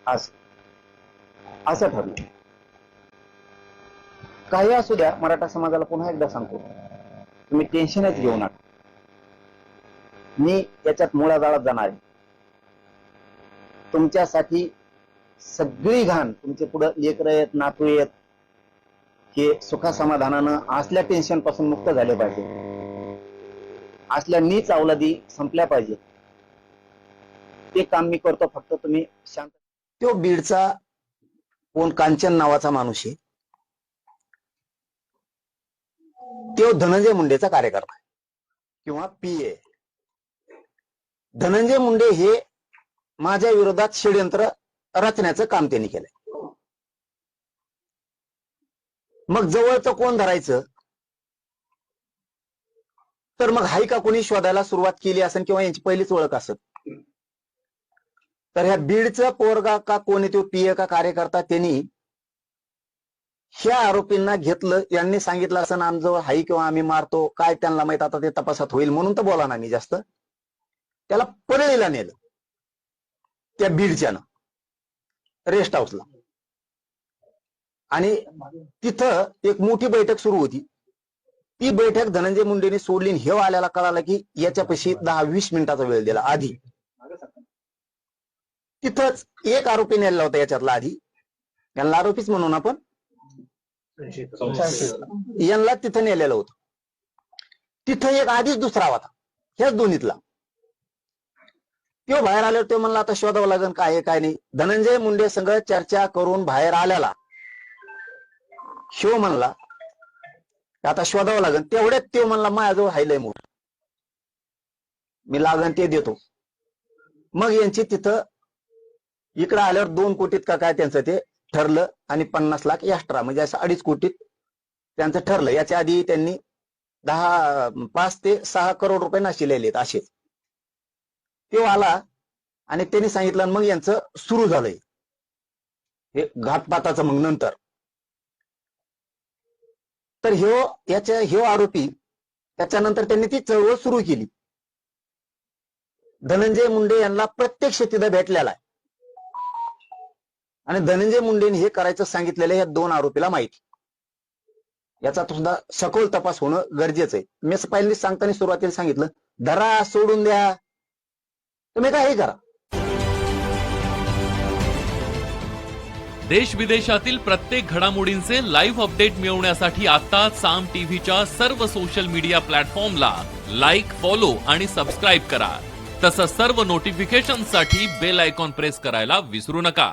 असं ठरलं. काही असू द्या, मराठा समाजाला पुन्हा एकदा सांगतो, तुम्ही टेन्शनच घेऊ नका. मी याच्यात मुळाजाळात जाणार आहे. तुमच्यासाठी सगळी घाण, तुमचे पुढे लेकरं आहेत, नातू आहेत, हे सुखा समाधानानं असल्या टेन्शन पासून मुक्त झाले पाहिजे, असल्या नीच अवलादी संपल्या पाहिजे. ते काम मी करतो. फक्त तुम्ही शांत. तो बीडचा कोण कांचन नावाचा माणूस आहे, तो धनंजय मुंडेचा कार्यकर्ता आहे किंवा पीए. धनंजय मुंडे हे माझ्या विरोधात षडयंत्र रचण्याचं काम त्यांनी केलंय. मग जवळचं कोण धरायचं, तर मग हाय का कोणी शोधायला सुरुवात केली असेल किंवा यांची पहिलीच ओळख असत, तर ह्या बीडचं पोरगा का कोणी तो पीए का कार्यकर्ता, त्यांनी ह्या आरोपींना घेतलं. यांनी सांगितलं असं आमजवळ हाय किंवा आम्ही मारतो, काय त्यांना माहित, आता ते तपासात होईल म्हणून तर बोला ना मी जास्त. त्याला परळीला नेलं, त्या बीडच्यानं रेस्ट हाऊसला, आणि तिथं एक मोठी बैठक सुरू होती. ती बैठक धनंजय मुंडेने सोडली. हे आल्याला कळालं की याच्यापाशी 10-20 मिनिटाचा वेळ दिला. आधी तिथंच एक आरोपी नेला होता याच्यातला, आधी यांना आरोपीच म्हणून आपण यांना तिथं नेलेलं होतं. तिथं एक आधीच दुसरा होता, ह्याच दोन्हीतला. तो बाहेर आल्यावर तो म्हणला आता शोधावं लागेल काय आहे काय नाही. धनंजय मुंडे संग चर्चा करून बाहेर आल्याला शिव म्हणला आता शोधावं लागेल. तेवढ्यात तो म्हणला माझ्याजवळ हायलय मोठ, मी लागन ते देतो. मग यांची तिथं इकडं आल्यावर 2 कोटीत का काय त्यांचं ते ठरलं, आणि 50 लाख एक्स्ट्रा, म्हणजे असं 2.5 कोटीत त्यांचं ठरलं. याच्या आधी त्यांनी 5 ते 6 करोड रुपये नाशिलेले असे. तो आला आणि त्यांनी सांगितलं, मग यांचं सुरू झालंय हे घातपाताचं. मग नंतर तर ह्यो आरोपी, त्याच्यानंतर त्यांनी ती चळवळ सुरू केली. धनंजय मुंडे यांना प्रत्यक्ष तिथं भेटलेला आहे, आणि धनंजय मुंडेने हे करायचं सांगितलेलं या 2 आरोपीला माहिती. याचा सुद्धा सखोल तपास होणं गरजेचं आहे. मी पहिल्यांदा सांगताना सुरुवातीला सांगितलं, धरा सोडून द्या, तुम्ही काय हे करा. देश विदेशातील प्रत्येक घडामोडींचे लाईव्ह अपडेट मिळवण्यासाठी आता साम टीव्हीच्या सर्व सोशल मीडिया प्लॅटफॉर्मला लाईक, फॉलो आणि सबस्क्राईब करा. तसंच सर्व नोटिफिकेशनसाठी बेल आयकॉन प्रेस करायला विसरू नका.